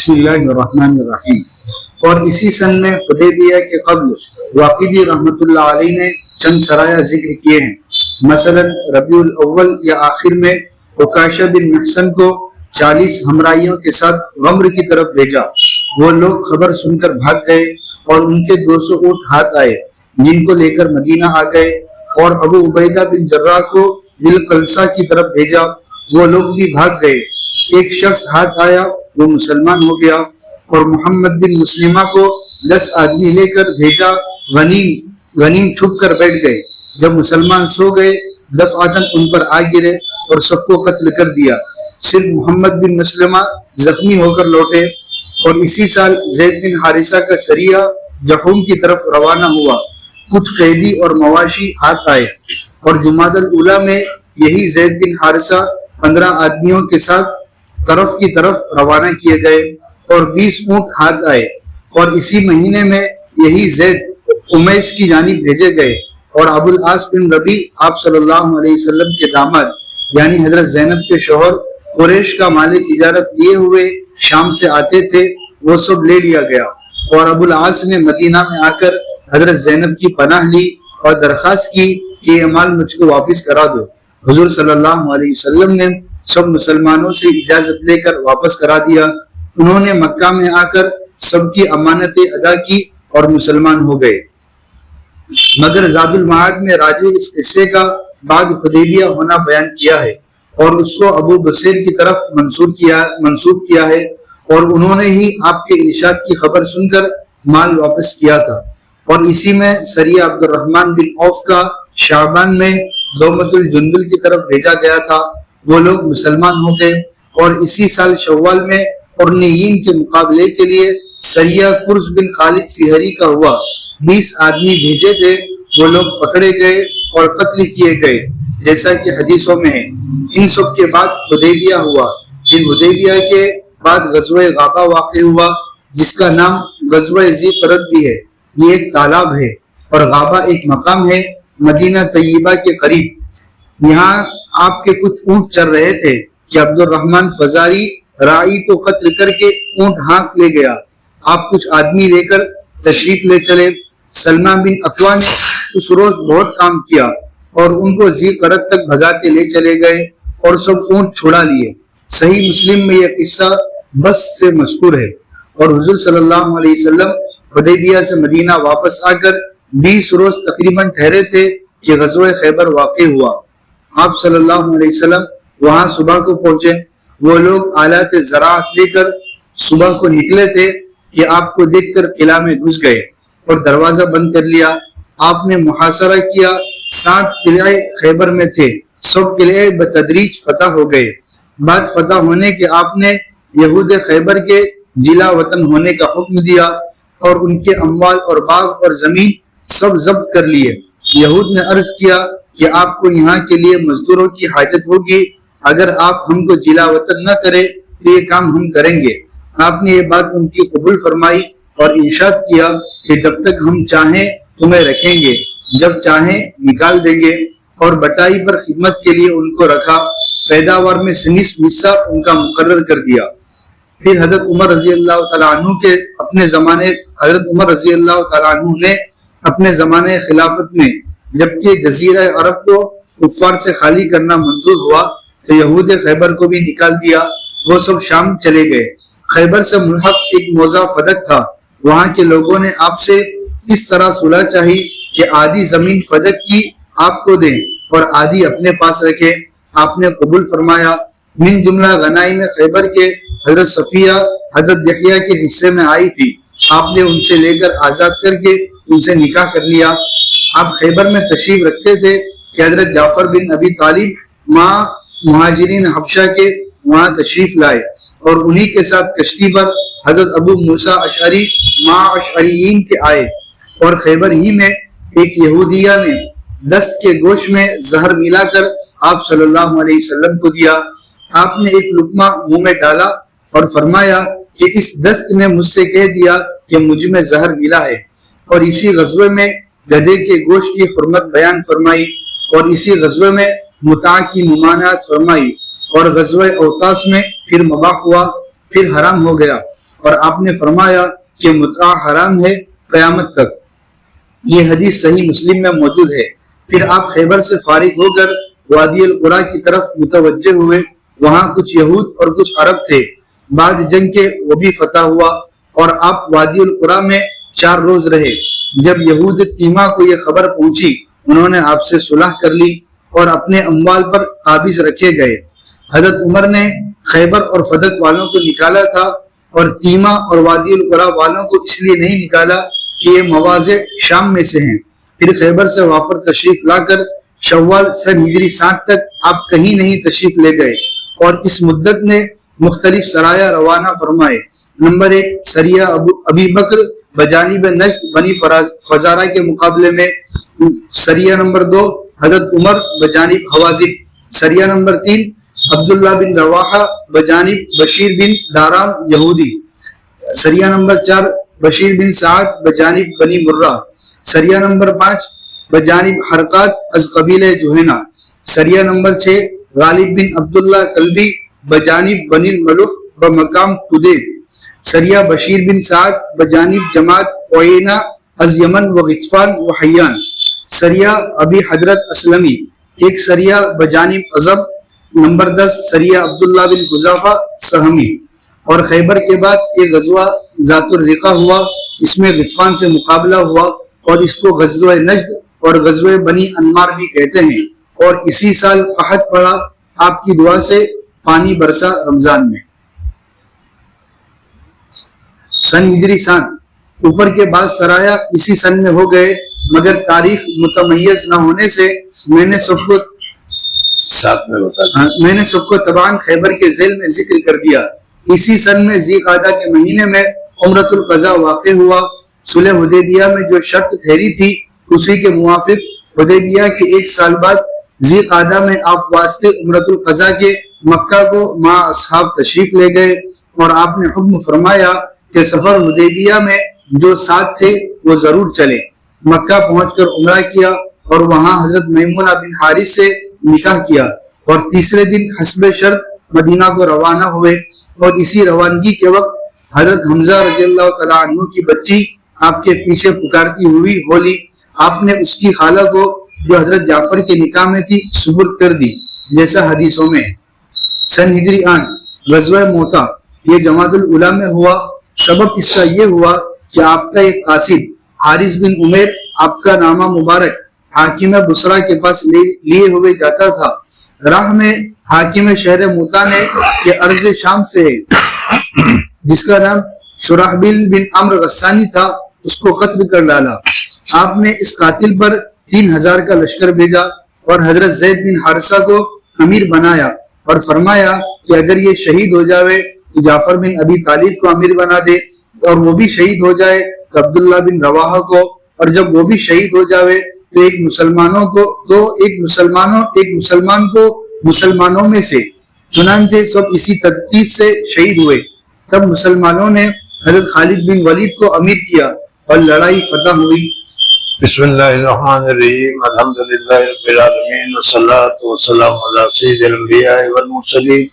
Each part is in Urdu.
بسم اللہ الرحمن الرحیم۔ اور اسی سن میں حدیبیہ کے قبل واقعی رحمۃ اللہ علیہ نے چند سرایہ ذکر کیے ہیں۔ مثلا ربیع الاول یا آخر میں عکاشہ بن محصن کو 40 ہمراہیوں کے ساتھ غمر کی طرف بھیجا۔ وہ لوگ خبر سن کر بھاگ گئے اور ان کے 200 اونٹ ہاتھ آئے جن کو لے کر مدینہ آ گئے، اور ابو عبیدہ بن جراح کو ذل قلصہ کی طرف بھیجا، وہ لوگ بھی بھاگ گئے۔ ایک شخص ہاتھ آیا، وہ مسلمان ہو گیا، اور محمد بن مسلمہ کو 10 آدمی لے کر بھیجا، غنیم چھپ کر بیٹھ گئے۔ جب مسلمان سو گئے دفعتاً ان پر آ گرے اور سب کو قتل کر دیا، صرف محمد بن مسلمہ زخمی ہو کر لوٹے۔ اور اسی سال زید بن حارثہ کا سریہ جحوم کی طرف روانہ ہوا، کچھ قیدی اور مواشی ہاتھ آئے، اور جمادی الاولیٰ میں یہی زید بن حارثہ 15 آدمیوں کے ساتھ طرف کی طرف روانہ کیے گئے، اور 20 اونٹ ہاتھ آئے، اور اسی مہینے میں یہی زید امیس کی جانب بھیجے گئے، اور ابو العاص بن ربیع آپ صلی اللہ علیہ وسلم کے داماد یعنی حضرت زینب کے شوہر قریش کا مال تجارت لیے ہوئے شام سے آتے تھے، وہ سب لے لیا گیا۔ اور ابو العاص نے مدینہ میں آ کر حضرت زینب کی پناہ لی اور درخواست کی کہ یہ مال مجھ کو واپس کرا دو۔ حضور صلی اللہ علیہ وسلم نے سب مسلمانوں سے اجازت لے کر واپس کرا دیا۔ انہوں نے مکہ میں آ کر سب کی امانتیں ادا کی اور مسلمان ہو گئے۔ مگر زاد المعاد میں راجع اس قصے کا بعد حدیبیہ ہونا بیان کیا ہے، اور اس کو ابو بصیر کی طرف منسوب کیا ہے، اور انہوں نے ہی آپ کے ارشاد کی خبر سن کر مال واپس کیا تھا۔ اور اسی میں سریہ عبد الرحمن بن عوف کا شعبان میں دومت الجندل کی طرف بھیجا گیا تھا، وہ لوگ مسلمان ہو گئے۔ اور اسی سال شوال میں قرنیین کے مقابلے کے لیے سریہ قرز بن خالد فہری کا ہوا، 20 آدمی بھیجے تھے، وہ لوگ پکڑے گئے اور قتل کیے گئے جیسا کہ حدیثوں میں ہے۔ ان سب کے بعد حدیبیہ ہوا، پھر حدیبیہ کے بعد غزوہ غابہ واقع ہوا، جس کا نام غزوہ ذی قرد بھی ہے۔ یہ ایک تالاب ہے، اور غابہ ایک مقام ہے مدینہ طیبہ کے قریب۔ یہاں آپ کے کچھ اونٹ چر رہے تھے کہ عبد الرحمن فزاری رائی کو قتل کر کے اونٹ ہانک لے گیا۔ آپ کچھ آدمی لے کر تشریف لے چلے۔ سلمہ بن اکوع نے اس روز بہت کام کیا، اور ان کو ذی قرد تک بھگاتے لے چلے گئے، اور سب اونٹ چھڑا لیے۔ صحیح مسلم میں یہ قصہ بس سے مذکور ہے۔ اور حضور صلی اللہ علیہ وسلم حدیبیہ سے مدینہ واپس آ کر 20 روز تقریباً ٹھہرے تھے کہ غزوہ خیبر واقع ہوا۔ آپ صلی اللہ علیہ وسلم وہاں صبح کو پہنچے۔ وہ لوگ آلات زراعت لے کر صبح کو نکلے تھے کہ آپ کو دیکھ کر قلعہ میں گھس گئے اور دروازہ بند کر لیا۔ آپ نے محاصرہ کیا۔ 7 قلعے خیبر میں تھے، سب قلعے بتدریج فتح ہو گئے۔ بعد فتح ہونے کے آپ نے یہود خیبر کے جلا وطن ہونے کا حکم دیا، اور ان کے اموال اور باغ اور زمین سب ضبط کر لیے۔ یہود نے عرض کیا کہ آپ کو یہاں کے لیے مزدوروں کی حاجت ہوگی، اگر آپ ہم کو جلا وطن نہ کرے تو یہ کام ہم کریں گے۔ آپ نے یہ بات ان کی قبول فرمائی اور ارشاد کیا کہ جب تک ہم چاہیں تمہیں رکھیں گے، جب چاہیں نکال دیں گے۔ اور بٹائی پر خدمت کے لیے ان کو رکھا، پیداوار میں سے نصف حصہ ان کا مقرر کر دیا۔ پھر حضرت عمر رضی اللہ تعالیٰ عنہ نے اپنے زمانے خلافت میں جبکہ جزیرہ عرب کو کفار سے خالی کرنا منظور ہوا تو یہود خیبر کو بھی نکال دیا۔ وہ سب شام چلے گئے۔ خیبر سے ملحق ایک موضع فدق تھا، وہاں کے لوگوں نے آپ سے اس طرح صلح چاہی کہ آدھی زمین فدق کی آپ کو دیں اور آدھی اپنے پاس رکھے۔ آپ نے قبول فرمایا۔ من جملہ غنائم خیبر کے حضرت صفیہ حضرت یحییٰ کے حصے میں آئی تھی، آپ نے ان سے لے کر آزاد کر کے ان سے نکاح کر لیا۔ آپ خیبر میں تشریف رکھتے تھے کہ حضرت جعفر بن ابی طالب مہاجرین حبشہ کے وہاں تشریف لائے، اور انہی کے ساتھ کشتی پر حضرت ابو موسیٰ اشعری اشعریین کے آئے۔ اور خیبر ہی میں ایک یہودیہ نے دست کے گوشت میں زہر ملا کر آپ صلی اللہ علیہ وسلم کو دیا۔ آپ نے ایک لقمہ منہ میں ڈالا اور فرمایا کہ اس دست نے مجھ سے کہہ دیا کہ مجھ میں زہر ملا ہے۔ اور اسی غزوے میں گدھے کے گوشت کی حرمت بیان فرمائی، اور اسی غزوے میں متاع کی ممانعت فرمائی، اور غزوہ اوطاس میں پھر مباح ہوا، پھر حرام ہو گیا۔ اور آپ نے فرمایا کہ متع حرام ہے قیامت تک۔ یہ حدیث صحیح مسلم میں موجود ہے۔ پھر آپ خیبر سے فارغ ہو کر وادی القریٰ کی طرف متوجہ ہوئے۔ وہاں کچھ یہود اور کچھ عرب تھے۔ بعد جنگ کے وہ بھی فتح ہوا اور آپ وادی القریٰ میں 4 روز رہے۔ جب یہود تیما کو یہ خبر پہنچی انہوں نے آپ سے صلح کر لی اور اپنے اموال پر قابض رکھے گئے۔ حضرت عمر نے خیبر اور فدق والوں کو نکالا تھا اور تیما اور وادی القریٰ والوں کو اس لیے نہیں نکالا کہ یہ مواضع شام میں سے ہیں۔ پھر خیبر سے واپس تشریف لا کر شوال سن ہجری 7 تک آپ کہیں نہیں تشریف لے گئے اور اس مدت میں مختلف سرایہ روانہ فرمائے۔ نمبر 1 سریہ ابی بکر بجانب نجد بنی فزارہ کے مقابلے میں، سریہ نمبر 2 حضرت عمر بجانب حوازن، سریہ نمبر 3 عبداللہ بن رواحہ بجانب بشیر بن دارام یہودی، سریہ نمبر 4 بشیر بن سعد بجانب بنی مرہ، سریہ نمبر 5 بجانب حرکات از قبیلہ جوہینا، سریہ نمبر 6 غالب بن عبداللہ کلبی بجانب بنی الملوح بمقام قدید، سریہ بشیر بن سعد بجانب جماعت عینہ از یمن و غطفان و حیان، سریہ ابی حضرت اسلمی، ایک سریہ بجانب عظم، نمبر 10 سریہ عبداللہ بن حذافہ سہمی۔ اور خیبر کے بعد ایک غزوہ ذات الرقہ ہوا، اس میں غطفان سے مقابلہ ہوا اور اس کو غزوہ نجد اور غزوہ بنی انمار بھی کہتے ہیں۔ اور اسی سال قحط پڑا، آپ کی دعا سے پانی برسا رمضان میں۔ سن ہجری 7 اوپر کے بعد سرایہ اسی سن میں ہو گئے، مگر تاریخ متمیز نہ ہونے سے میں نے سب کو تبان خیبر کے ذیل میں ذکر کر دیا۔ اسی سن میں ذی قعدہ کے مہینے میں عمرۃ القضاء واقع ہوا۔ صلح حدیبیہ میں جو شرط ٹھہری تھی اسی کے موافق حدیبیہ کے 1 سال بعد ذی قعدہ میں آپ واسطے عمرۃ القضاء کے مکہ کو مع اصحاب تشریف لے گئے اور آپ نے حکم فرمایا کہ سفر حدیبیہ میں جو ساتھ تھے وہ ضرور چلے۔ مکہ پہنچ کر عمرہ کیا اور وہاں حضرت میمونہ بن حارث سے نکاح کیا اور تیسرے دن حسب شرط مدینہ کو روانہ ہوئے۔ اور اسی روانگی کے وقت حضرت حمزہ رضی اللہ تعالیٰ عنہ کی بچی آپ کے پیچھے پکارتی ہوئی ہولی، آپ نے اس کی خالہ کو جو حضرت جعفر کے نکاح میں تھی سپرد کر دی جیسا حدیثوں میں۔ سن ہجری 8 غزوہ موتا، یہ جمادی الاولیٰ میں ہوا۔ سبب اس کا یہ ہوا کہ آپ کا ایک قاصد حارث بن عمیر آپ کا نامہ مبارک حاکم بصرہ کے پاس لیے ہوئے جاتا تھا۔ راہ میں حاکم شہر موتا نے کہ ارض شام سے جس کا نام شرحبیل بن عمرو غسانی تھا اس کو قتل کر ڈالا۔ آپ نے اس قاتل پر 3000 کا لشکر بھیجا اور حضرت زید بن حارثہ کو امیر بنایا اور فرمایا کہ اگر یہ شہید ہو جاوے تو جعفر بن ابی طالب کو امیر بنا دے، اور وہ بھی شہید ہو جائے تو عبداللہ بن رواحہ کو، اور جب وہ بھی شہید ہو جاوے تو ایک مسلمان کو مسلمانوں میں سے۔ چنانچہ سب اسی ترتیب سے شہید ہوئے۔ تب مسلمانوں نے حضرت خالد بن ولید کو امیر کیا اور لڑائی فتح ہوئی۔ بسم اللہ الرحمن الرحیم، الحمدللہ رب العالمین، والصلاة والسلام علی سید الانبیاء والمرسلین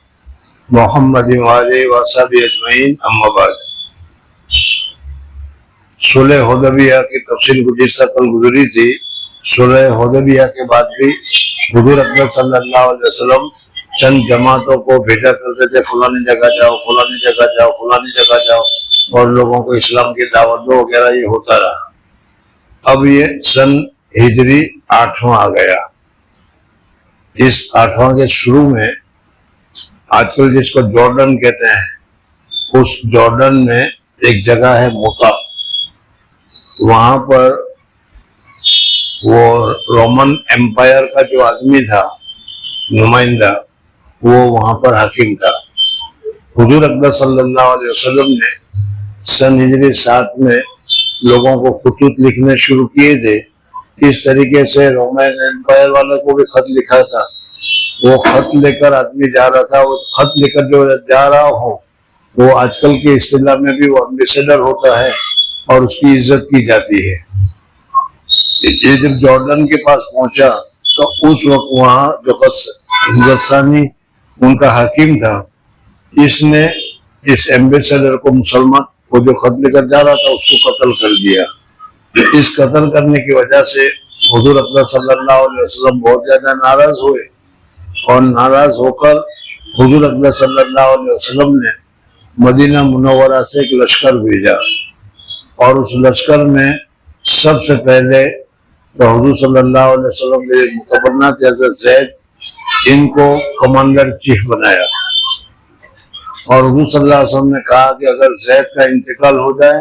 محمد وآلہ وصحبہ اجمعین، اما بعد۔ صلح حدیبیہ کی تفصیل گزشتہ کل گزری تھی۔ صلح حدیبیہ کے بعد بھی حضور اکرم صلی اللہ علیہ وسلم چند جماعتوں کو بھیجا کرتے تھے، فلانی جگہ جاؤ، فلانی جگہ جاؤ، فلانی جگہ جاؤ، اور لوگوں کو اسلام کی دعوت دو وغیرہ، یہ ہوتا رہا۔ اب یہ سن ہجری 8واں آ گیا۔ اس 8واں کے شروع میں آج کل جس کو جارڈن کہتے ہیں، اس جارڈن میں ایک جگہ ہے موتا، وہاں پر وہ رومن امپائر کا جو آدمی تھا نمائندہ، وہ وہاں پر حاکم تھا۔ حضور اکرم صلی اللہ علیہ وسلم نے سن ہجری 7 میں لوگوں کو خطوط لکھنے شروع کیے تھے۔ اس طریقے سے رومن امپائر والوں کو بھی خط لکھا تھا۔ وہ خط لے کر آدمی جا رہا تھا، وہ خط لے کر جو جا رہا ہو وہ آج کل کے اصطلاح میں بھی وہ امبیسڈر ہوتا ہے اور اس کی عزت کی جاتی ہے۔ یہ جب جارڈن کے پاس پہنچا تو اس وقت وہاں جو غسانی ان کا حاکم تھا، اس نے اس ایمبیسڈر کو مسلمان کو جو خط لے کر جا رہا تھا اس کو قتل کر دیا. اس قتل کرنے کی وجہ سے حضور اکرم صلی اللہ علیہ وسلم بہت زیادہ ناراض ہوئے اور ناراض ہو کر حضور اکرم صلی اللہ علیہ وسلم نے مدینہ منورہ سے ایک لشکر بھیجا اور اس لشکر میں سب سے پہلے تو حضور صلی اللہ علیہ وسلم کے متبنہ تھے حضرت زید، ان کو کمانڈر چیف بنایا اور حضور صلی اللہ علیہ وسلم نے کہا کہ اگر زید کا انتقال ہو جائے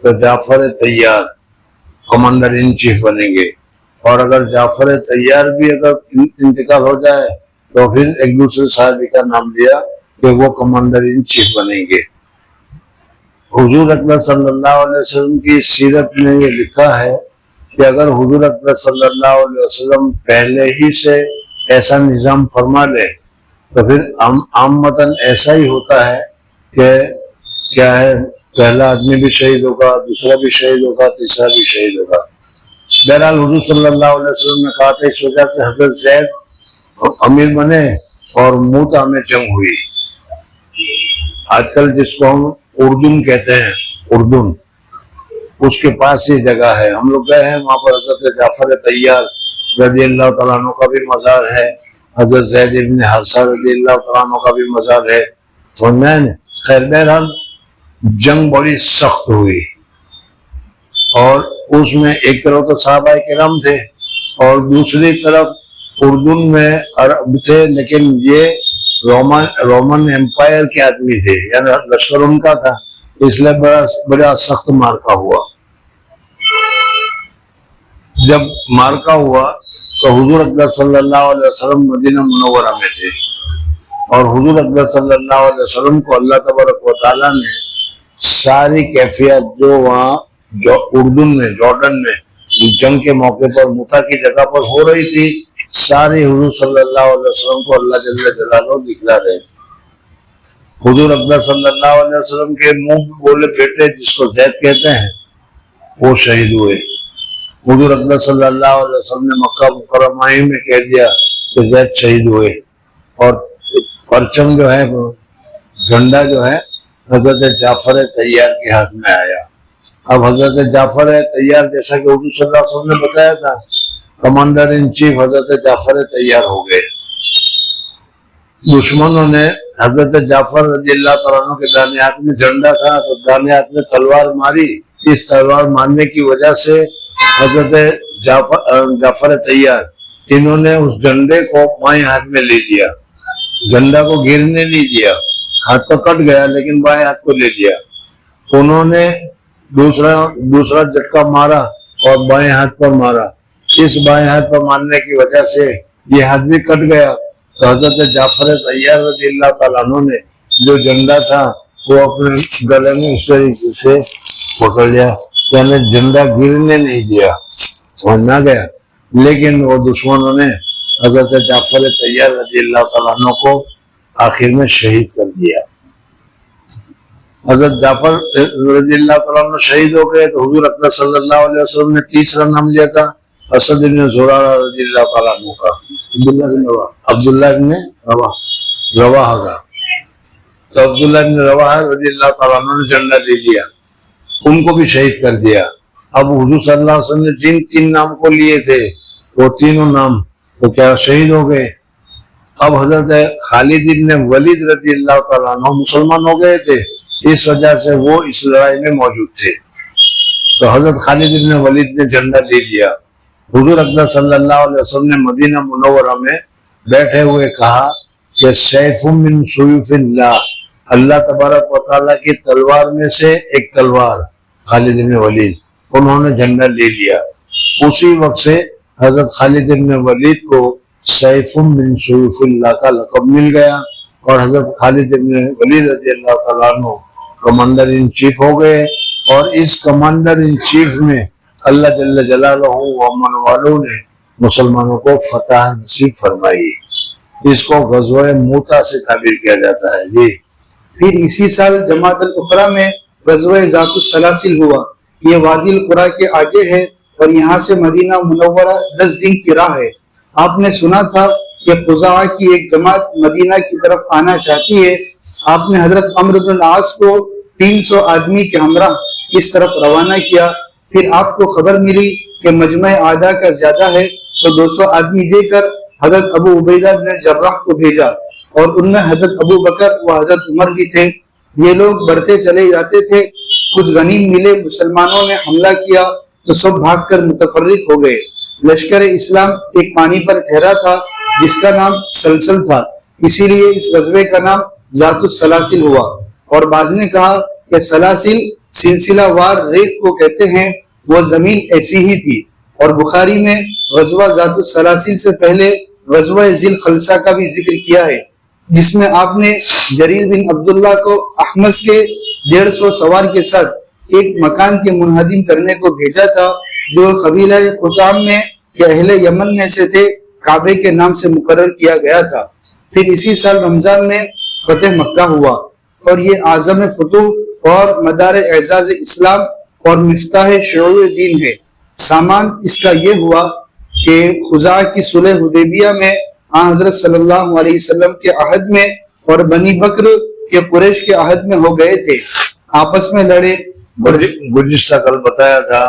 تو جعفر طیار کمانڈر ان چیف بنیں گے، اور اگر جعفر طیار بھی اگر انتقال ہو جائے تو پھر ایک دوسرے صحابی کا نام لیا کہ وہ کمانڈر ان چیف بنیں گے. حضور اکرم صلی اللہ علیہ وسلم کی سیرت میں یہ لکھا ہے کہ اگر حضور اکرم صلی اللہ علیہ وسلم پہلے ہی سے ایسا نظام فرما لے تو پھر عامتاً ایسا ہی ہوتا ہے کہ کیا ہے، پہلا آدمی بھی شہید ہوگا، دوسرا بھی شہید ہوگا، تیسرا بھی شہید ہوگا. بہرحال حضور صلی اللہ علیہ وسلم نے کہا تھا، اس وجہ سے حضرت زید امیر بنے اور موتا میں جنگ ہوئی. آج کل جس کو ہم اردن کہتے ہیں، اردن، اس کے پاس یہ جگہ ہے. ہم لوگ گئے ہیں وہاں پر. حضرت جعفر طیار رضی اللہ تعالیٰ عنہ کا بھی مزار ہے، حضرت زید ابن حارثہ رضی اللہ تعالیٰ عنہ کا بھی مزار ہے. سمجھ میں خیر بہرحال جنگ بڑی سخت ہوئی اور اس میں ایک طرف تو صحابہ کرام تھے اور دوسری طرف اردن میں عرب تھے، لیکن یہ رومن امپائر کے آدمی تھے، یعنی لشکر ان کا تھا، اس لیے بڑا سخت مارکا ہوا. جب مارکا ہوا تو حضور اکرم صلی اللہ علیہ وسلم مدینہ منورہ میں تھے اور حضور اکرم صلی اللہ علیہ وسلم کو اللہ تبارک و تعالیٰ نے ساری کیفیت جو وہاں جو اردن میں، جارڈن میں جنگ کے موقع پر موتا کی جگہ پر ہو رہی تھی، ساری حضور صلی اللہ علیہ وسلم کو اللہ جل جلالہ دکھلا رہے تھے. حضور اکرم صلی اللہ علیہ وسلم کے منہ بولے بیٹے جس کو زید کہتے ہیں وہ شہید ہوئے. حضور اکرم صلی اللہ علیہ وسلم نے مکہ مکرمہ میں کہہ دیا کہ زید شہید ہوئے اور پرچم جو ہے، جھنڈا جو ہے، حضرت جعفر طیار کے ہاتھ میں آیا. اب حضرت جعفر طیار جیسا کہ حضور صلی اللہ علیہ وسلم نے بتایا تھا، کمانڈر ان چیف حضرت جعفر طیار ہو گئے. دشمنوں نے حضرت جعفر رضی اللہ تعالیٰ عنہ کے دانے ہاتھ میں جھنڈا تھا تو دانے ہاتھ میں تلوار ماری. اس تلوار مارنے کی وجہ سے حضرت جعفر طیار انہوں نے اس جھنڈے کو بائیں ہاتھ میں لے لیا، جھنڈا کو گرنے نہیں دیا. ہاتھ تو کٹ گیا لیکن بائیں ہاتھ کو لے لیا. انہوں نے دوسرا جھٹکا مارا اور بائیں ہاتھ پر مارا. اس بائیں ہاتھ پر مارنے کی وجہ سے یہ ہاتھ بھی کٹ گیا تو حضرت جعفر طیار رضی اللہ تعالیٰ عنہ نے جو جھنڈا تھا وہ اپنے گلے میں اس طریقے سے پکڑ لیا، یعنی جھنڈا گرنے نہیں دیا. سمجھنا گیا. لیکن وہ دشمنوں نے حضرت جعفر طیار رضی اللہ تعالیٰ عنہ کو آخر میں شہید کر دیا. حضرت جعفر رضی اللہ تعالیٰ عنہ شہید ہو گئے تو حضور اکرم صلی اللہ علیہ وسلم نے تیسرا نام لیا تھا اسد بن زرارہ رضی اللہ تعالیٰ عنہ کا، عبداللہ بن رواحہ کا. تو عبداللہ بن رواحہ رضی اللہ تعالیٰ عنہ نے جھنڈا لے لیا، ان کو بھی شہید کر دیا. اب حضور صلی اللہ علیہ وسلم نے جن تین نام کو لیے تھے وہ تینوں نام تو کیا شہید ہو گئے. اب حضرت خالد بن ولید رضی اللہ تعالیٰ عنہ مسلمان ہو گئے تھے، اس وجہ سے وہ اس لڑائی میں موجود تھے. تو حضرت خالد بن ولید نے جھنڈا لے لیا. حضور اکرم صلی اللہ علیہ وسلم نے مدینہ منورہ میں بیٹھے ہوئے کہا کہ سیف من سیوف اللہ، اللہ تبارک و تعالیٰ کی تلوار میں سے ایک تلوار خالد بن ولید. انہوں نے جھنڈا لے لیا. اسی وقت سے حضرت خالد بن ولید کو سیف من سیوف اللہ کا لقب مل گیا اور حضرت خالد بن ولید رضی اللہ تعالیٰ عنہ کمانڈر ان چیف ہو گئے. اور اس کمانڈر ان چیف میں اللہ جل جلالہ و امن والوں نے مسلمانوں کو فتح نصیب فرمائی. اس کو غزوہ موتا سے تعبیر کیا جاتا ہے. جی پھر اسی سال جماعت الاخرى میں غزوہ ذات السلاسل ہوا. یہ وادی القرا کے آگے ہے اور یہاں سے مدینہ منورہ 10 دن کی راہ ہے. آپ نے سنا تھا کہ قزاعہ کی ایک جماعت مدینہ کی طرف آنا چاہتی ہے آپ نے حضرت عمرو بن العاص کو 300 آدمی کے ہمراہ اس طرف روانہ کیا. پھر آپ کو خبر ملی کہ مجمع اعداء کا زیادہ ہے تو 200 آدمی دے کر حضرت ابو عبیدہ بن جراح کو بھیجا اور ان میں حضرت ابو بکر و حضرت عمر بھی تھے. یہ لوگ بڑھتے چلے جاتے تھے. کچھ غنیم ملے, مسلمانوں نے حملہ کیا تو سب بھاگ کر متفرق ہو گئے. لشکر اسلام ایک پانی پر ٹھہرا تھا جس کا نام سلسل تھا, اسی لیے اس غزوے کا نام ذات السلاسل ہوا. اور بعض نے کہا کہ سلاسل سلسلہ وار ریت کو کہتے ہیں, وہ زمین ایسی ہی تھی. اور بخاری میں غزوہ ذات السلاسل سے پہلے غزوہ ذی الخلصہ کا بھی ذکر کیا ہے, جس میں آپ نے جریر بن عبداللہ کو احمس کے 150 سوار کے ساتھ ایک مکان کے منہدم کرنے کو بھیجا تھا جو قبیلہ خزام میں کہ اہل یمن میں سے تھے, کعبے کے نام سے مقرر کیا گیا تھا. پھر اسی سال رمضان میں فتح مکہ ہوا اور یہ اعظم فتوح اور مدار اعزاز اسلام اور مفتاح شعور دین ہے. سامان اس کا یہ ہوا کہ خزاعہ کی صلح حدیبیہ میں حضرت صلی اللہ علیہ وسلم کے عہد میں اور بنی بکر کے قریش کے عہد میں ہو گئے تھے, آپس میں لڑے. گزشتہ کل بتایا تھا,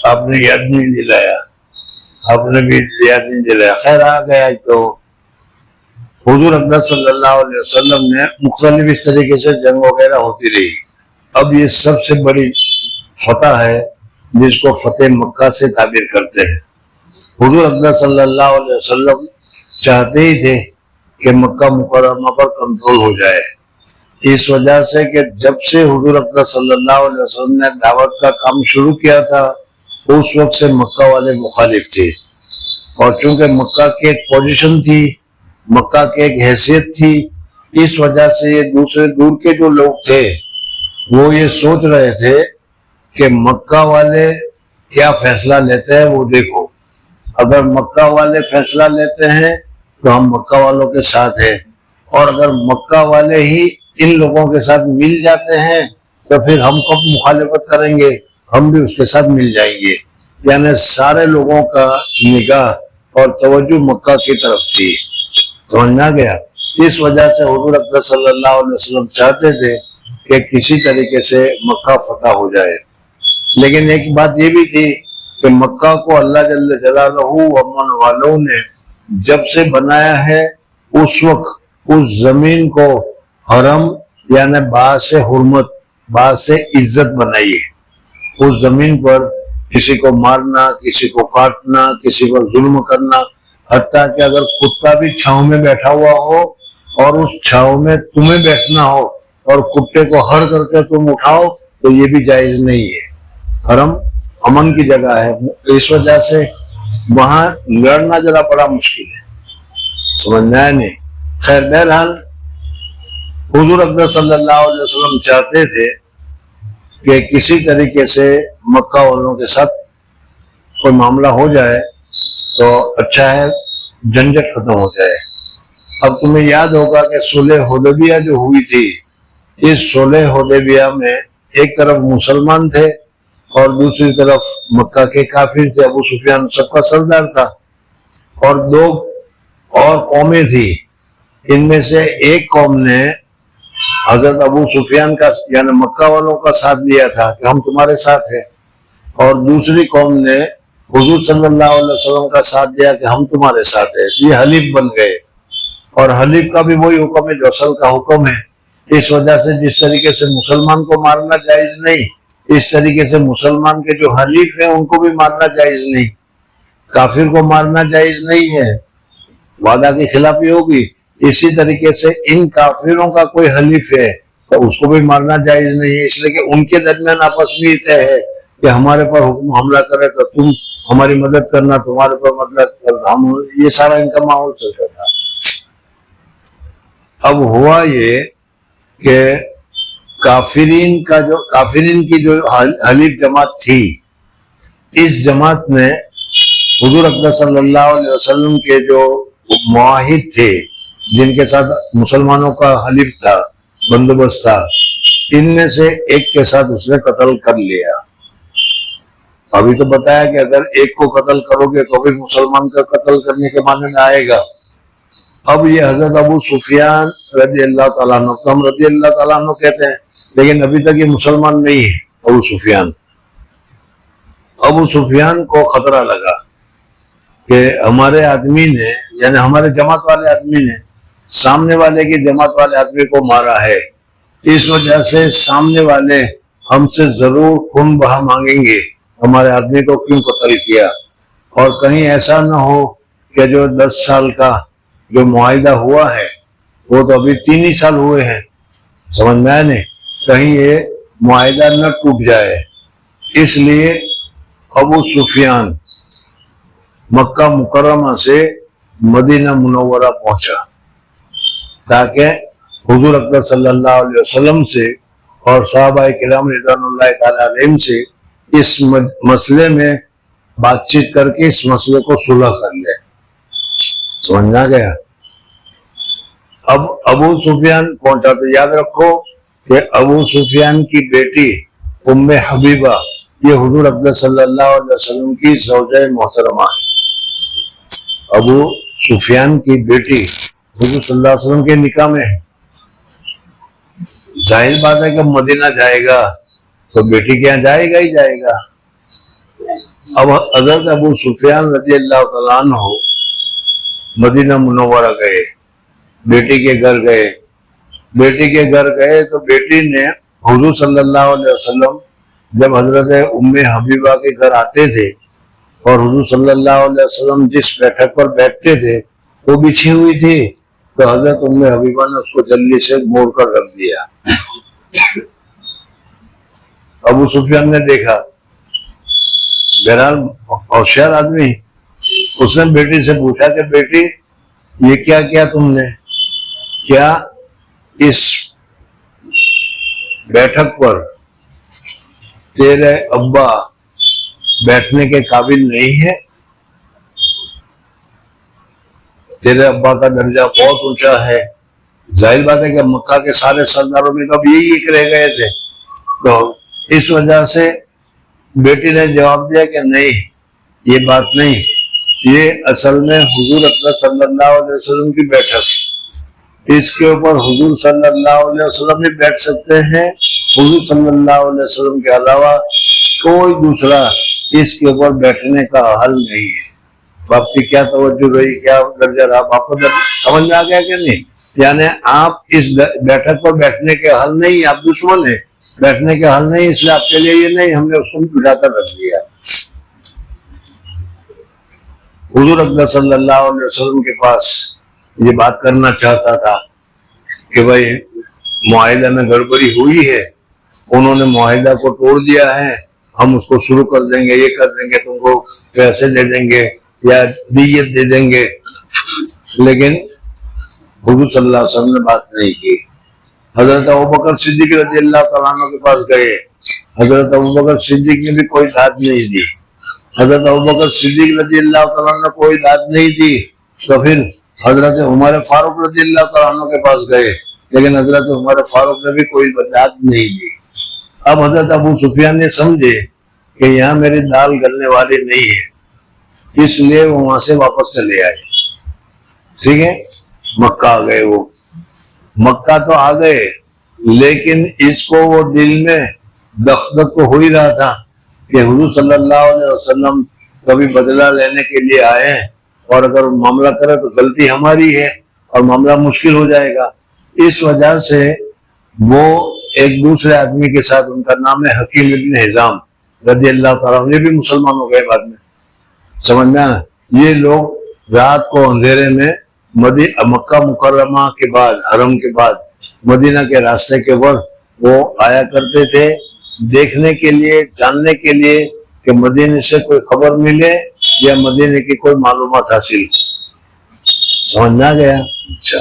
آپ نے یاد نہیں دلایا, آپ نے بھی یاد نہیں دلایا. خیر آ گیا. تو حضور اقدس صلی اللہ علیہ وسلم نے مختلف اس طریقے سے جنگ وغیرہ ہوتی رہی. اب یہ سب سے بڑی فتح ہے جس کو فتح مکہ سے تعبیر کرتے ہیں. حضور اقدس صلی اللہ علیہ وسلم چاہتے ہی تھے کہ مکہ مکرمہ پر کنٹرول ہو جائے, اس وجہ سے کہ جب سے حضور اقدس صلی اللہ علیہ وسلم نے دعوت کا کام شروع کیا تھا اس وقت سے مکہ والے مخالف تھے. اور چونکہ مکہ کی ایک پوزیشن تھی, مکہ کی ایک حیثیت تھی, اس وجہ سے یہ دوسرے دور کے جو لوگ تھے وہ یہ سوچ رہے تھے کہ مکہ والے کیا فیصلہ لیتے ہیں وہ دیکھو. اگر مکہ والے فیصلہ لیتے ہیں تو ہم مکہ والوں کے ساتھ ہیں, اور اگر مکہ والے ہی ان لوگوں کے ساتھ مل جاتے ہیں تو پھر ہم کب مخالفت کریں گے, ہم بھی اس کے ساتھ مل جائیں گے. یعنی سارے لوگوں کا نگاہ اور توجہ مکہ کی طرف تھی. سمجھنا گیا. اس وجہ سے حضور اقدس صلی اللہ علیہ وسلم چاہتے تھے کہ کسی طریقے سے مکہ فتح ہو جائے. لیکن ایک بات یہ بھی تھی کہ مکہ کو اللہ جل جلالہ ومن والوں نے جب سے بنایا ہے اس وقت اس زمین کو حرم یعنی باعث حرمت, باعث عزت بنائی ہے. اس زمین پر کسی کو مارنا, کسی کو کاٹنا, کسی پر ظلم کرنا, حتیٰ کہ اگر کتا بھی چھاؤں میں بیٹھا ہوا ہو اور اس چھاؤں میں تمہیں بیٹھنا ہو اور کتے کو ہر کر کے تم اٹھاؤ تو یہ بھی جائز نہیں ہے. حرم امن کی جگہ ہے, اس وجہ سے وہاں لڑنا ذرا بڑا مشکل ہے. سمجھنا ہے نہیں. خیر بہرحال حضور اقدس صلی اللہ علیہ وسلم چاہتے تھے کہ کسی طریقے سے مکہ والوں کے ساتھ کوئی معاملہ ہو جائے تو اچھا ہے, جھنجٹ ختم ہو جائے. اب تمہیں یاد ہوگا کہ صلح حدیبیہ جو ہوئی تھی, اس صلح حدیبیہ میں ایک طرف مسلمان تھے اور دوسری طرف مکہ کے کافر تھے. ابو سفیان سب کا سردار تھا, اور دو اور قومیں تھی. ان میں سے ایک قوم نے حضرت ابو سفیان کا یعنی مکہ والوں کا ساتھ لیا تھا کہ ہم تمہارے ساتھ ہیں, اور دوسری قوم نے حضور صلی اللہ علیہ وسلم کا ساتھ دیا کہ ہم تمہارے ساتھ ہیں. یہ حلیف بن گئے, اور حلیف کا بھی وہی حکم ہے جو اصل کا حکم ہے. اس وجہ سے جس طریقے سے مسلمان کو مارنا جائز نہیں, اس طریقے سے مسلمان کے جو حلیف ہیں ان کو بھی مارنا جائز نہیں. کافر کو مارنا جائز نہیں ہے, وعدہ کی خلافی ہوگی. اسی طریقے سے ان کافروں کا کوئی حلیف ہے تو اس کو بھی مارنا جائز نہیں ہے, اس لیے کہ ان کے درمیان آپس میں یہ طے ہے کہ ہمارے پر حکم حملہ کرے تو تم ہماری مدد کرنا, تمہارے پر مدد کرنا. ہم یہ سارا ان کا ماحول چلتا تھا. اب ہوا یہ کہ کافرین کی جو حلیف جماعت تھی, اس جماعت نے حضور اقدس صلی اللہ علیہ وسلم کے جو معاہد تھے جن کے ساتھ مسلمانوں کا حلیف تھا, بندوبست تھا, ان میں سے ایک کے ساتھ اس نے قتل کر لیا. ابھی تو بتایا کہ اگر ایک کو قتل کرو گے تو بھی مسلمان کا قتل کرنے کے معنی میں آئے گا. اب یہ حضرت ابو سفیان رضی اللہ تعالیٰ عنہ، تو ہم رضی اللہ تعالیٰ عنہ کہتے ہیں، لیکن ابھی تک یہ مسلمان نہیں ہے ابو سفیان۔ ابو سفیان کو خطرہ لگا کہ ہمارے آدمی نے، یعنی ہمارے جماعت والے آدمی نے سامنے والے کی جماعت والے آدمی کو مارا ہے، اس وجہ سے سامنے والے ہم سے ضرور خون بہا مانگیں گے، ہمارے آدمی کو کیوں قتل کیا، اور کہیں ایسا نہ ہو کہ جو 10 سال کا جو معاہدہ ہوا ہے وہ تو ابھی 3 ہی سال ہوئے ہیں، سمجھ میں آیا نہیں، کہیں یہ معاہدہ نہ ٹوٹ جائے۔ اس لیے ابو سفیان مکہ مکرمہ سے مدینہ منورہ پہنچا تاکہ حضور اکبر صلی اللہ علیہ وسلم سے اور صحابہ کرام رضوان اللہ تعالیٰ علیہم سے اس مسئلے میں بات چیت کر کے اس مسئلے کو صلح کر لے۔ سمجھنا گیا؟ اب ابو سفیان پہنچا، تو یاد رکھو کہ ابو سفیان کی بیٹی ام حبیبہ یہ حضور اکبر صلی اللہ علیہ وسلم کی زوجہ محترمہ ہے۔ ابو سفیان کی بیٹی حضور صلی اللہ علیہ وسلم کے نکاح میں ہے۔ ظاہر بات ہے کہ مدینہ جائے گا تو بیٹی کے یہاں جائے گا ہی جائے گا۔ اب حضرت ابو سفیان رضی اللہ تعالیٰ عنہ مدینہ منورہ گئے، بیٹی کے گھر گئے۔ بیٹی کے گھر گئے تو بیٹی نے حضور صلی اللہ علیہ وسلم جب حضرت ام حبیبہ کے گھر آتے تھے اور حضور صلی اللہ علیہ وسلم جس بیٹھک پر بیٹھتے تھے وہ بچھی ہوئی تھی، تو حضرت ام حبیبہ نے اس کو جلدی سے موڑ کر رکھ دیا۔ ابو سفیان نے دیکھا، بہرحال ہوشیار آدمی، اس نے بیٹی سے پوچھا کہ بیٹی یہ کیا کیا تم نے؟ کیا اس بیٹھک پر تیرے ابا بیٹھنے کے قابل نہیں ہے؟ تیرے ابا کا درجہ بہت اونچا ہے۔ ظاہر بات ہے کہ مکہ کے سارے سرداروں میں تو اب یہی ایک رہ گئے تھے، تو اس وجہ سے بیٹی نے جواب دیا کہ نہیں، یہ بات نہیں، یہ اصل میں حضور اکبر صلی اللہ علیہ وسلم کی بیٹھک، اس کے اوپر حضور صلی اللہ علیہ وسلم بھی بیٹھ سکتے ہیں، حضور صلی اللہ علیہ وسلم کے علاوہ کوئی دوسرا اس کے اوپر بیٹھنے کا حل نہیں ہے۔ تو آپ کی کیا توجہ رہی، کیا درجہ رہا، آپ کو سمجھ میں آ گیا کہ نہیں؟ یعنی آپ اس بیٹھک پر بیٹھنے کے حل نہیں، آپ دشمن ہیں، بیٹھنے کے حل نہیں، اس لیے آپ کے لیے یہ نہیں، ہم نے اس کو بٹھا کر رکھ دیا۔ حضور اکبر صلی اللہ علیہ وسلم کے پاس یہ بات کرنا چاہتا تھا کہ بھائی معاہدہ میں گڑبڑی ہوئی ہے، انہوں نے معاہدہ کو توڑ دیا ہے، ہم اس کو شروع کر دیں گے، یہ کر دیں گے، تم کو پیسے دے دیں گے یا دیت دے دیں گے، لیکن حضور صلی اللہ علیہ وسلم نے بات نہیں کی۔ حضرت ابوبکر صدیق رضی اللہ تعالیٰ عنہ کے پاس گئے، حضرت ابوبکر صدیق نے بھی کوئی داد نہیں دی، حضرت ابوبکر صدیق رضی اللہ تعالیٰ عنہ کوئی داد نہیں دی، تو پھر حضرت عمر فاروق رضی اللہ تعالیٰ عنہ کے پاس گئے، لیکن حضرت عمر فاروق نے بھی کوئی داد نہیں دی۔ اب حضرت ابو سفیان نے سمجھے کہ یہاں میری دال گلنے والی نہیں ہے، اس لیے وہ وہاں سے واپس چلے آئے۔ ٹھیک ہے، مکہ آ گئے، وہ مکہ تو آ گئے، لیکن اس کو وہ دل میں دغدغ تو ہو ہی رہا تھا کہ حضور صلی اللہ علیہ وسلم کبھی بدلہ لینے کے لیے آئے ہیں، اور اگر معاملہ کرے تو غلطی ہماری ہے اور معاملہ مشکل ہو جائے گا۔ اس وجہ سے وہ ایک دوسرے آدمی کے ساتھ، ان کا نام ہے حکیم ابن حزام رضی اللہ تعالیٰ عنہ، یہ بھی مسلمان ہو گئے بعد میں، سمجھنا۔ یہ لوگ رات کو اندھیرے میں مکہ مکرمہ کے بعد، حرم کے بعد مدینہ کے راستے کے اوپر وہ آیا کرتے تھے، دیکھنے کے لیے، جاننے کے لیے کہ مدینے سے کوئی خبر ملے یا مدینے کی کوئی معلومات حاصل، سمجھنا گیا؟ اچھا،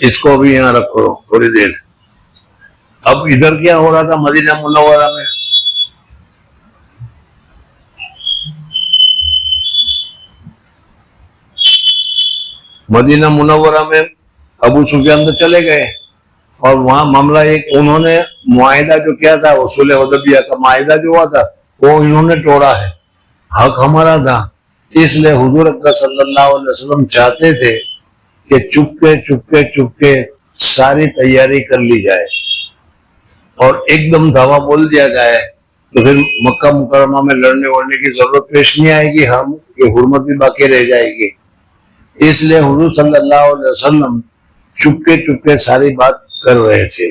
اس کو بھی یہاں رکھو تھوڑی دیر۔ اب ادھر کیا ہو رہا تھا مدینہ منورہ میں؟ مدینہ منورہ میں ابو سفیان تو چلے گئے، اور وہاں معاملہ ایک، انہوں نے معاہدہ جو کیا تھا، صلح حدیبیہ کا معاہدہ جو ہوا تھا، وہ انہوں نے توڑا ہے، حق ہمارا تھا، اس لیے حضور اکرم صلی اللہ علیہ وسلم چاہتے تھے کہ چپکے ساری تیاری کر لی جائے اور ایک دم دھاوا بول دیا جائے تو پھر مکہ مکرمہ میں لڑنے وڑنے کی ضرورت پیش نہیں آئے گی، ہم کی حرمت بھی باقی رہ جائے گی۔ اس لیے حضور صلی اللہ علیہ وسلم چپکے ساری بات کر رہے تھے۔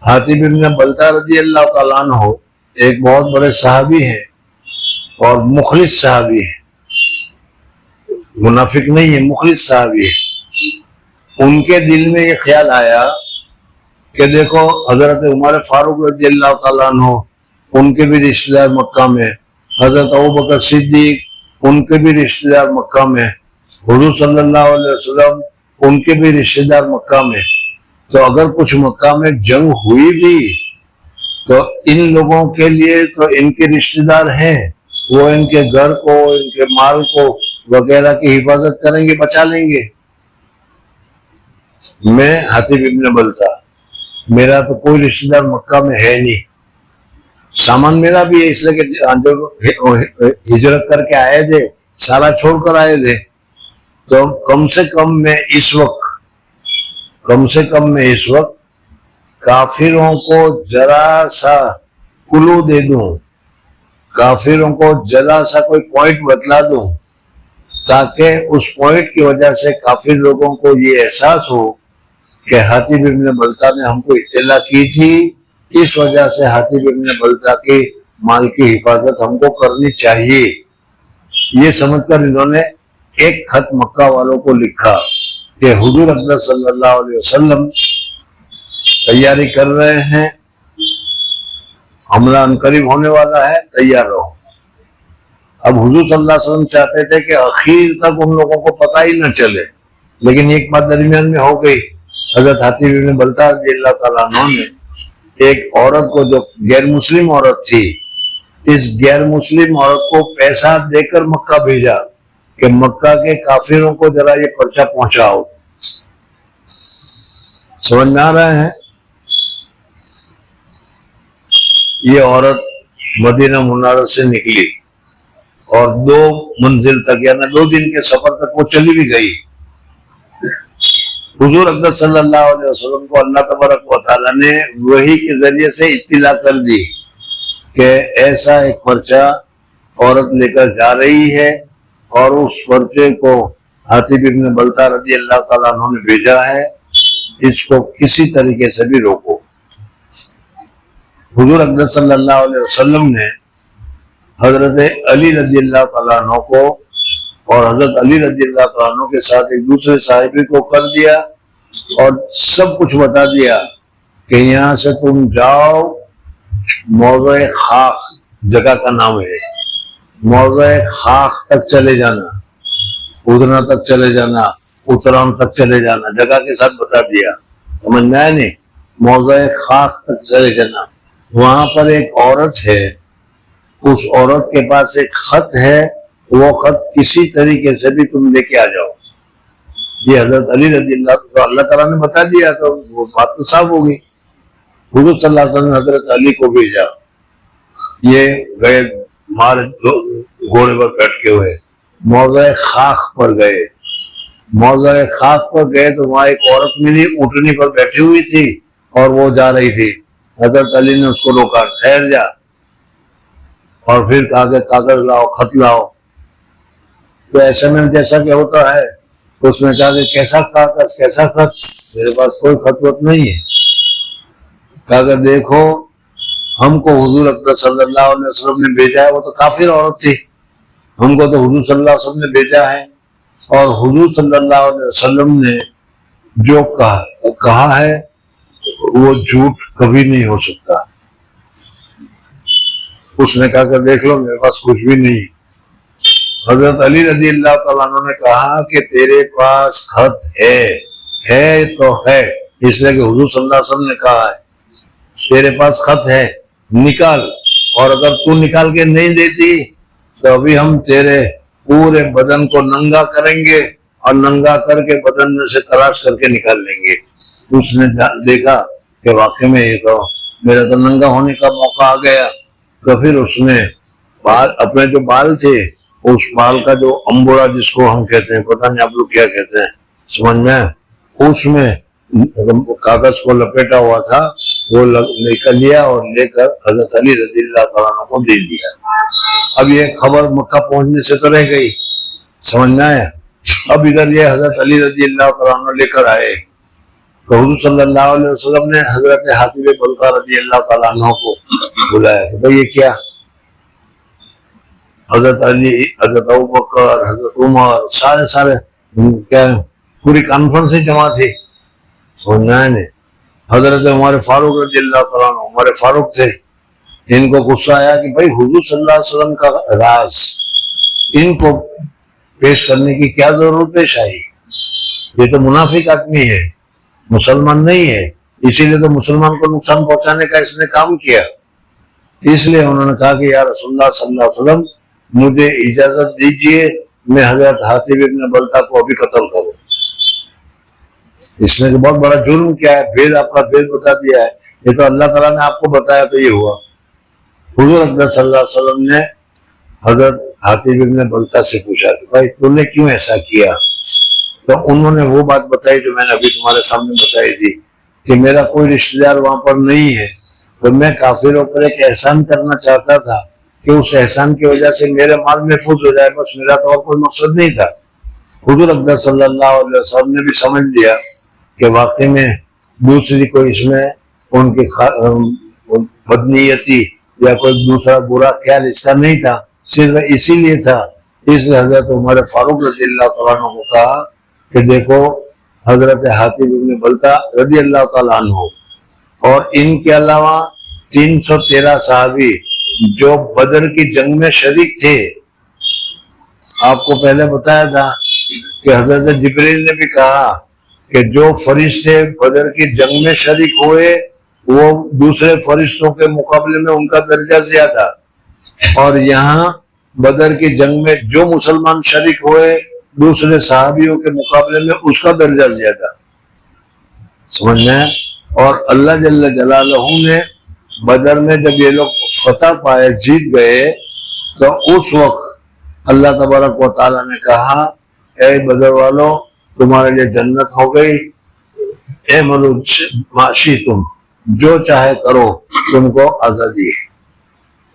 حاتب بن بلتع رضی اللہ تعالیٰ عنہ ایک بہت بڑے صحابی ہیں اور مخلص صحابی ہیں، منافق نہیں ہے، مخلص صحابی ہے۔ ان کے دل میں یہ خیال آیا کہ دیکھو حضرت عمر فاروق رضی اللہ تعالیٰ عنہ ان کے بھی رشتہ دار مکہ میں، حضرت ابوبکر صدیق ان کے بھی رشتہ دار مکہ میں، حضور صلی اللہ علیہ وسلم ان کے بھی رشتہ دار مکہ میں، تو اگر کچھ مکہ میں جنگ ہوئی بھی تو ان لوگوں کے لیے تو ان کے رشتہ دار ہیں، وہ ان کے گھر کو، ان کے مال کو وغیرہ کی حفاظت کریں گے، بچا لیں گے۔ میں حاتب ابن بلتع، میرا تو کوئی رشتہ دار مکہ میں ہے نہیں، سامان میرا بھی ہے، اس لیے کہ جو ہجرت کر کے آئے تھے سارا چھوڑ کر آئے تھے، تو کم سے کم میں اس وقت کافروں کو ذرا سا کلو دے دوں، کافروں کو ذرا سا کوئی پوائنٹ بتلا دوں، تاکہ اس پوائنٹ کی وجہ سے کافر لوگوں کو یہ احساس ہو کہ حاتب ابن بلتع نے ہم کو اطلاع کی تھی، اس وجہ سے حاتب ابن بلتع کے مال کی حفاظت ہم کو کرنی چاہیے۔ یہ سمجھ کر انہوں نے ایک خط مکہ والوں کو لکھا کہ حضور اکرم صلی اللہ علیہ وسلم تیاری کر رہے ہیں، حملہ عنقریب ہونے والا ہے، تیار رہو۔ اب حضور صلی اللہ علیہ وسلم چاہتے تھے کہ اخیر تک ان لوگوں کو پتہ ہی نہ چلے، لیکن ایک بات درمیان میں ہو گئی، حضرت حاتب بن بلتع رضی اللہ تعالیٰ عنہ نے ایک عورت کو جو غیر مسلم عورت تھی، اس غیر مسلم عورت کو پیسہ دے کر مکہ بھیجا کہ مکہ کے کافروں کو ذرا یہ پرچہ پہنچاؤ۔ سمجھ میں آ رہے ہیں؟ یہ عورت مدینہ منورہ سے نکلی اور 2 منزل تک یعنی 2 دن کے سفر تک وہ چلی بھی گئی۔ حضور اکرم صلی اللہ علیہ وسلم کو اللہ تبارک و تعالیٰ نے وحی کے ذریعے سے اطلاع کر دی کہ ایسا ایک پرچہ عورت لے کر جا رہی ہے اور اس پرچے کو حاتب ابن بلتع رضی اللہ تعالیٰ عنہ نے بھیجا ہے، اس کو کسی طریقے سے بھی روکو۔ حضور اکرم صلی اللہ علیہ وسلم نے حضرت علی رضی اللہ تعالیٰ عنہ کو اور حضرت علی رضی اللہ تعالیٰ عنہ کے ساتھ ایک دوسرے صحابی کو کر دیا اور سب کچھ بتا دیا کہ یہاں سے تم جاؤ، موضع خاک جگہ کا نام ہے، موضع خاک تک چلے جانا، ادنا تک چلے جانا، اتران تک چلے جانا، جگہ کے ساتھ بتا دیا۔ سمجھ میں آیا نہیں؟ موضع خاک تک چلے جانا، وہاں پر ایک عورت ہے، اس عورت کے پاس ایک خط ہے، وہ خط کسی طریقے سے بھی تم لے کے آ جاؤ۔ یہ حضرت علی رضی اللہ تعالیٰ نے بتا دیا تو وہ بات تو صاف ہوگی۔ حضور صلی اللہ علیہ وسلم نے حضرت علی کو بھیجا، یہ گئے مار گھوڑے پر بیٹھ کے ہوئے موضع خاک پر گئے۔ موضع خاک پر گئے تو وہاں ایک عورت ملی، اونٹنی پر بیٹھی ہوئی تھی اور وہ جا رہی تھی۔ حضرت علی نے اس کو روکا، ٹھہر جا، اور پھر کہا کہ کاغذ لاؤ، خط لاؤ۔ تو ایسے میں جیسا کہ ہوتا ہے تو اس نے کہا کہ کیسا کاغذ، کیسا خط؟ میرے پاس کوئی خط وط نہیں ہے۔ کہا کہ دیکھو ہم کو حضور اکرم صلی اللہ علیہ وسلم نے بھیجا ہے، وہ تو کافر عورت تھی، ہم کو تو حضور صلی اللہ علیہ وسلم نے بھیجا ہے، اور حضور صلی اللہ علیہ وسلم نے جو کہا ہے وہ جھوٹ کبھی نہیں ہو سکتا۔ اس نے کہا کہ دیکھ لو میرے پاس کچھ بھی نہیں۔ حضرت علی رضی اللہ تعالیٰ عنہ نے کہا کہ تیرے پاس خط ہے تو ہے، اس لیے کہ حضور صلی اللہ علیہ وسلم نے کہا ہے تیرے پاس خط ہے، نکال، اور اگر تو نکال کے نہیں دیتی تو ابھی ہم تیرے پورے بدن کو ننگا کریں گے اور ننگا کر کے بدن میں سے تلاش کر کے نکال لیں گے۔ اس نے دیکھا کہ واقعی میں یہ تو میرا تو ننگا ہونے کا موقع آ گیا، تو پھر اس نے اپنے جو بال تھے اس بال کا جو امبوڑا جس کو ہم کہتے ہیں، پتہ نہیں آپ لوگ کیا کہتے ہیں، سمجھ میں، اس میں کاغذ کو لپیٹا ہوا تھا، وہ نکل لیا اور لے کر حضرت علی رضی اللہ تعالیٰ عنہ کو دے دیا۔ اب یہ خبر مکہ پہنچنے سے تو رہ گئی، سمجھ میں آیا۔ اب ادھر یہ حضرت علی رضی اللہ تعالیٰ عنہ لے کر آئے تو حضور صلی اللہ علیہ وسلم نے حضرت حاتب بلتہ رضی اللہ تعالیٰ عنہ کو بلایا کہ بھئی یہ کیا؟ حضرت علی، حضرت ابوبکر، حضرت عمر، سارے کیا پوری کانفرنس جمع تھی، سمجھنا ہے نہیں۔ حضرت عمر فاروق رضی اللہ تعالیٰ عنہ، عمر فاروق تھے، ان کو غصہ آیا کہ بھئی حضور صلی اللہ علیہ وسلم کا راز ان کو پیش کرنے کی کیا ضرورت پیش آئی؟ یہ تو منافق آدمی ہے، مسلمان نہیں ہے، اسی لیے تو مسلمان کو نقصان پہنچانے کا اس نے کام کیا۔ اس لیے انہوں نے کہا کہ یا رسول اللہ صلی اللہ علیہ وسلم مجھے اجازت دیجئے میں حضرت حاتب ابن بلتہ کو ابھی قتل کروں۔ اس نے بہت بڑا جرم کیا ہے، بھید آپ کا بھید بتا دیا ہے، یہ تو اللہ تعالیٰ نے آپ کو بتایا تو یہ ہوا۔ حضور اکرم صلی اللہ علیہ وسلم نے حضرت حاتب ابن بلتہ سے پوچھا کہ بھائی تم نے کیوں ایسا کیا؟ تو انہوں نے وہ بات بتائی جو میں نے ابھی تمہارے سامنے بتائی تھی کہ میرا کوئی رشتہ دار وہاں پر نہیں ہے، تو میں کافروں پر ایک احسان کرنا چاہتا تھا کہ اس احسان کی وجہ سے میرے مال محفوظ ہو جائے، بس میرا تو اور کوئی مقصد نہیں تھا۔ حضور اکرم صلی اللہ علیہ وسلم نے بھی سمجھ لیا کہ واقعی میں دوسری کوئی اس میں ان کی بدنیتی یا کوئی دوسرا برا خیال اس کا نہیں تھا، صرف اسی لیے تھا۔ اس لیے حضرت عمر فاروق رضی اللہ تعالیٰ عنہ کو کہا کہ دیکھو حضرت حاتب ابن بلتہ رضی اللہ تعالیٰ عنہ اور ان کے علاوہ 313 صحابی جو بدر کی جنگ میں شریک تھے، آپ کو پہلے بتایا تھا کہ حضرت جبریل نے بھی کہا کہ جو فرشتے بدر کی جنگ میں شریک ہوئے وہ دوسرے فرشتوں کے مقابلے میں ان کا درجہ زیادہ، اور یہاں بدر کی جنگ میں جو مسلمان شریک ہوئے دوسرے صحابیوں کے مقابلے میں اس کا درجہ زیادہ، سمجھنا ہے۔ اور اللہ جل جلالہ نے بدر میں جب یہ لوگ فتح پائے، جیت گئے، تو اس وقت اللہ تبارک و تعالیٰ نے کہا اے بدر والوں تمہارے لیے جنت ہو گئی، اے معاشی تم جو چاہے کرو، تم کو آزادی ہے۔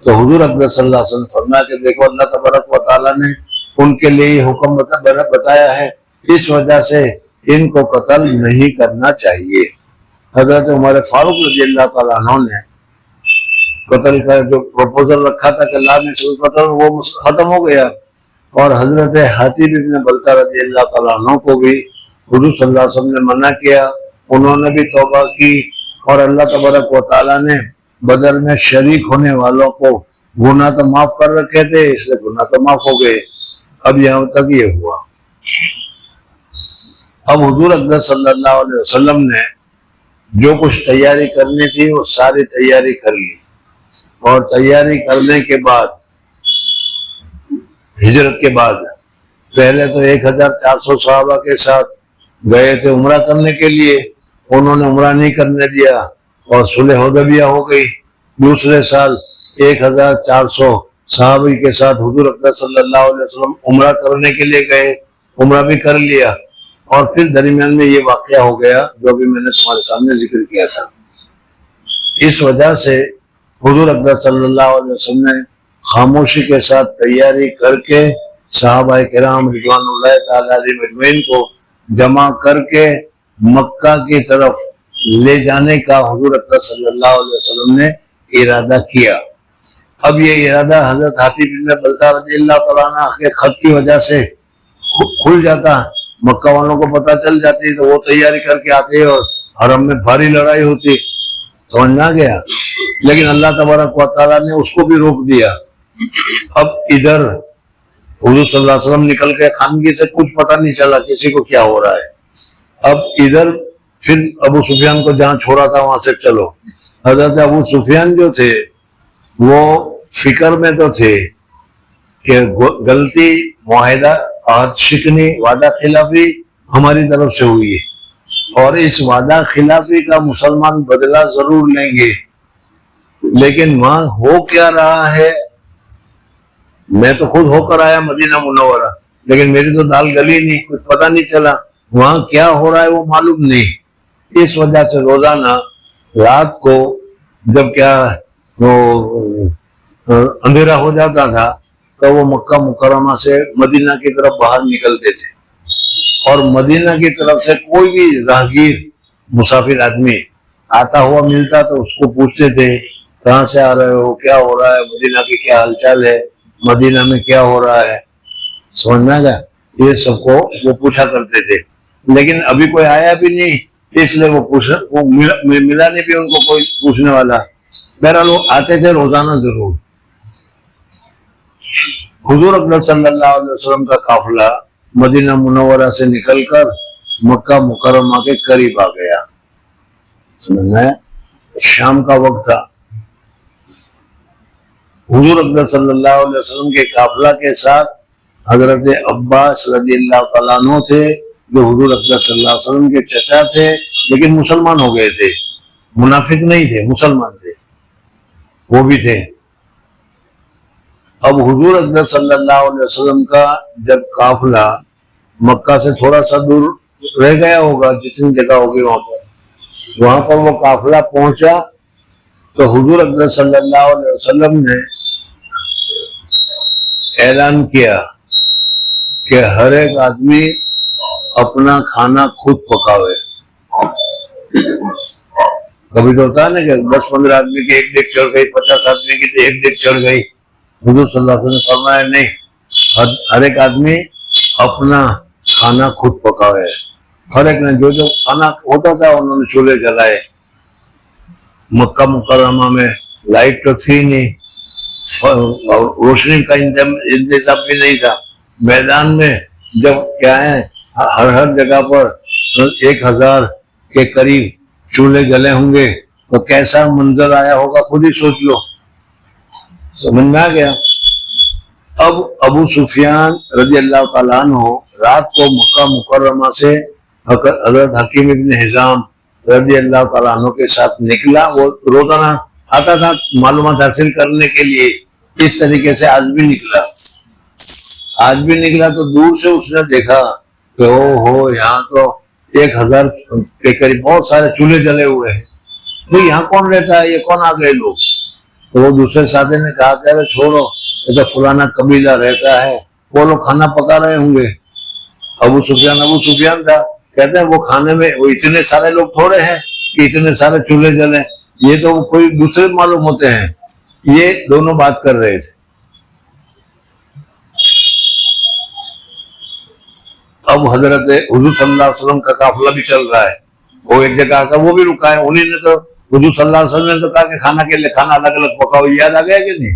تو حضور اکرم صلی اللہ علیہ وسلم فرمایا کہ دیکھو اللہ تبارک و تعالیٰ نے ان کے لیے یہ حکم بتایا ہے، اس وجہ سے ان کو قتل نہیں کرنا چاہیے۔ حضرت عمر فاروق رضی اللہ تعالیٰ عنہ نے قتل کا جو پروپوزل رکھا تھا کہ لا مثل قتل، وہ ختم ہو گیا، اور حضرت حاتب ابن بلتہ رضی اللہ تعالیٰ عنہ کو بھی حضور صلی اللہ علیہ وسلم نے منع کیا، انہوں نے بھی توبہ کی، اور اللہ تبارک و تعالیٰ نے بدر میں شریک ہونے والوں کو گناہ تو معاف کر رکھے تھے، اس لیے گناہ تو معاف ہو گئے۔ اب یہاں تک یہ ہوا۔ اب حضور اکرم صلی اللہ علیہ وسلم نے جو کچھ تیاری کرنی تھی وہ ساری تیاری کر لی، اور تیاری کرنے کے بعد ہجرت کے بعد پہلے تو 1400 صحابہ کے ساتھ گئے تھے عمرہ کرنے کے لیے، انہوں نے عمرہ نہیں کرنے دیا اور صلح حدیبیہ ہو گئی۔ دوسرے سال 1400 صحابی کے ساتھ حضور اکرم صلی اللہ علیہ وسلم عمرہ کرنے کے لیے گئے، عمرہ بھی کر لیا، اور پھر درمیان میں یہ واقعہ ہو گیا جو ابھی میں نے تمہارے سامنے ذکر کیا تھا۔ اس وجہ سے حضور اکرم صلی اللہ علیہ وسلم نے خاموشی کے ساتھ تیاری کر کے صحابہ کرام رضوان اللہ تعالی علیہم اجمعین کو جمع کر کے مکہ کی طرف لے جانے کا حضور اکرم صلی اللہ علیہ وسلم نے ارادہ کیا۔ اب یہ ارادہ حضرت حاتب بن بلتہ رضی اللہ تعالیٰ عنہ کے خط کی وجہ سے کھل جاتا، مکہ والوں کو پتہ چل جاتی تو وہ تیاری کر کے آتے اور حرم میں بھاری لڑائی ہوتی، سمجھ میں آ گیا۔ لیکن اللہ تبارک و تعالیٰ نے اس کو بھی روک دیا۔ اب ادھر حضور صلی اللہ علیہ وسلم نکل کے خانگی سے کچھ پتہ نہیں چلا کسی کو کیا ہو رہا ہے۔ اب ادھر پھر ابو سفیان کو جہاں چھوڑا تھا وہاں سے چلو۔ حضرت ابو سفیان جو تھے وہ فکر میں تو تھے کہ غلطی، معاہدہ، عہد شکنی، وعدہ خلافی ہماری طرف سے ہوئی ہے، اور اس وعدہ خلافی کا مسلمان بدلہ ضرور لیں گے، لیکن وہاں ہو کیا رہا ہے میں تو خود ہو کر آیا مدینہ منورہ، لیکن میری تو دال گلی نہیں، کچھ پتہ نہیں چلا وہاں کیا ہو رہا ہے وہ معلوم نہیں۔ اس وجہ سے روزانہ رات کو جب کیا وہ اندھیرا ہو جاتا تھا تو وہ مکہ مکرمہ سے مدینہ کی طرف باہر نکلتے تھے، اور مدینہ کی طرف سے کوئی بھی راہگیر مسافر آدمی آتا ہوا ملتا تو اس کو پوچھتے تھے کہاں سے آ رہے ہو، کیا ہو رہا ہے، مدینہ کی کیا حال چال ہے، مدینہ میں کیا ہو رہا ہے، سمجھ میں آیا؟ یہ سب کو وہ پوچھا کرتے تھے، لیکن ابھی کوئی آیا بھی نہیں اس لیے وہ ملا نہیں بھی ان کو کوئی پوچھنے والا۔ بہرحال وہ آتے تھے روزانہ ضرور۔ حضور اکرم صلی اللہ علیہ وسلم کا قافلہ مدینہ منورہ سے نکل کر مکہ مکرمہ کے قریب آ گیا۔ سمجھنا ہے؟ شام کا وقت تھا۔ حضور اکرم صلی اللہ علیہ وسلم کے قافلہ کے ساتھ حضرت عباس رضی اللہ تعالیٰ عنہ تھے، جو حضور اکرم صلی اللہ علیہ وسلم کے چچا تھے، لیکن مسلمان ہو گئے تھے، منافق نہیں تھے، مسلمان تھے، وہ بھی تھے۔ اب حضور اکرم صلی اللہ علیہ وسلم کا جب قافلہ مکہ سے تھوڑا سا دور رہ گیا ہوگا، جتنی جگہ ہوگی وہاں پر وہ قافلہ پہنچا تو حضور اکرم صلی اللہ علیہ وسلم نے اعلان کیا کہ ہر ایک آدمی اپنا کھانا خود پکاوے۔ کبھی تو ہوتا ہے نا کہ 10-15 آدمی کی ایک دیگ چڑھ گئی، 50 آدمی کی ایک دیگ چڑھ گئی۔ حضور صلی اللہ علیہ وسلم نے فرمایا نہیں، ہر ایک آدمی اپنا کھانا خود پکاوے۔ ہر ایک نے جو کھانا ہوتا تھا انہوں نے چولہے جلائے۔ مکہ مکرمہ میں لائٹ تو تھی نہیں، روشنی کا انتظام بھی نہیں تھا۔ میدان میں جب کیا ہے ہر جگہ پر 1000 کے قریب چولہے جلے ہوں گے تو کیسا منظر آیا ہوگا خود ہی سوچ لو۔ سمجھ میں آ گیا؟ اب ابو سفیان رضی اللہ تعالیٰ عنہ رات کو مکہ مکرمہ سے حضرت حکیم ابن حزام رضی اللہ تعالیٰ عنہ کے ساتھ نکلا۔ وہ روزانہ آتا تھا معلومات حاصل کرنے کے لیے، اس طریقے سے آج بھی نکلا تو دور سے اس نے دیکھا کہ یہاں تو 1000 کے قریب بہت سارے چولہے جلے ہوئے ہیں، تو یہاں کون رہتا ہے، یہ کون آ گئے لوگ؟ تو وہ دوسرے ساتھی نے کہا کہ ارے چھوڑو، یہ تو فلانا قبیلہ رہتا ہے، وہ لوگ کھانا پکا رہے ہوں گے۔ ابو سفیان تھا، کہتے ہیں وہ کھانے میں وہ اتنے سارے لوگ تھوڑے ہیں کہ اتنے سارے چولہے جلے، یہ تو کوئی دوسرے معلوم ہوتے ہیں۔ یہ دونوں بات کر رہے تھے۔ اب حضرت حضور صلی اللہ علیہ وسلم کا قافلہ بھی چل رہا ہے، وہ ایک جگہ آ کر وہ بھی رکا ہے۔ انہیں نے تو حضور صلی اللہ علیہ وسلم نے تو کہا کہ کھانا کے لیے کھانا الگ الگ پکاؤ، یاد آ گیا کہ نہیں؟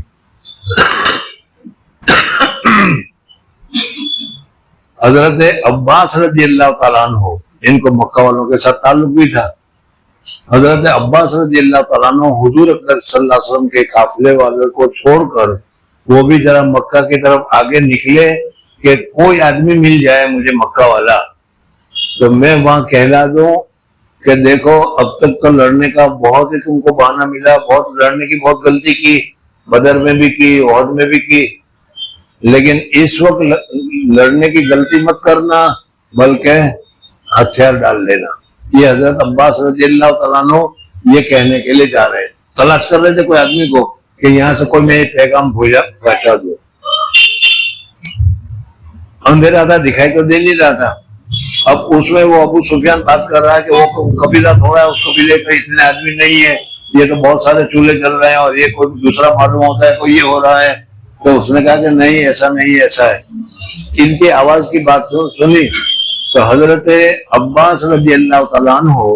حضرت عباس رضی اللہ تعالیٰ عنہ، ان کو مکہ والوں کے ساتھ تعلق بھی تھا۔ حضرت عباس رضی اللہ تعالیٰ عنہ حضور اکرم صلی اللہ علیہ وسلم کے قافلے والے کو چھوڑ کر وہ بھی ذرا مکہ کی طرف آگے نکلے کہ کوئی آدمی مل جائے مجھے مکہ والا تو میں وہاں کہلا دوں کہ دیکھو اب تک تو لڑنے کا بہت ہی تم کو بہانہ ملا، بہت لڑنے کی بہت غلطی کی، بدر میں بھی کی، احد میں بھی کی، لیکن اس وقت لڑنے کی غلطی مت کرنا بلکہ ہتھیار ڈال دینا۔ یہ حضرت عباس رضی اللہ تعالیٰ عنہ یہ کہنے کے لیے جا رہے ہیں، تلاش کر رہے تھے کوئی آدمی کو کہ یہاں سے کوئی میں پیغام پہنچا دو۔ اندھیرا تھا، دکھائی تو دے نہیں رہا تھا۔ اب اس میں وہ ابو سفیان بات کر رہا ہے کہ وہ قبیلہ تھوڑا ہے، اس قبیلے پہ اتنے آدمی نہیں ہے، یہ تو بہت سارے چولہے جل رہے ہیں اور یہ کوئی دوسرا معلوم ہوتا ہے، کوئی یہ ہو رہا ہے۔ تو اس نے کہا کہ نہیں ایسا نہیں، ایسا ہے۔ ان کی آواز کی بات سنی تو حضرت عباس رضی اللہ تعالیٰ عنہ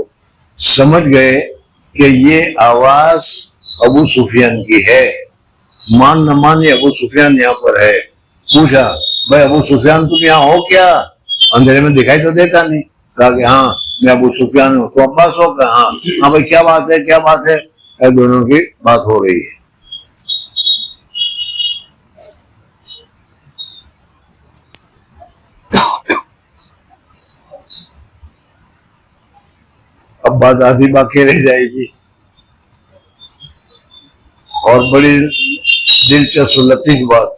سمجھ گئے کہ یہ آواز ابو سفیان کی ہے، مان نہ مان یہ ابو سفیان یہاں پر ہے۔ پوچھا بھائی ابو سفیان تم یہاں ہو کیا؟ اندھیرے میں دکھائی تو دیتا نہیں۔ کہا کہ ہاں میں ابو سفیان ہوں۔ تو عباس ہو کہ ہاں بھائی کیا بات ہے، کیا بات ہے؟ دونوں کی بات ہو رہی ہے۔ اب بات آدھی باقی رہ جائے گی اور بڑی دلچسپ لطیف بات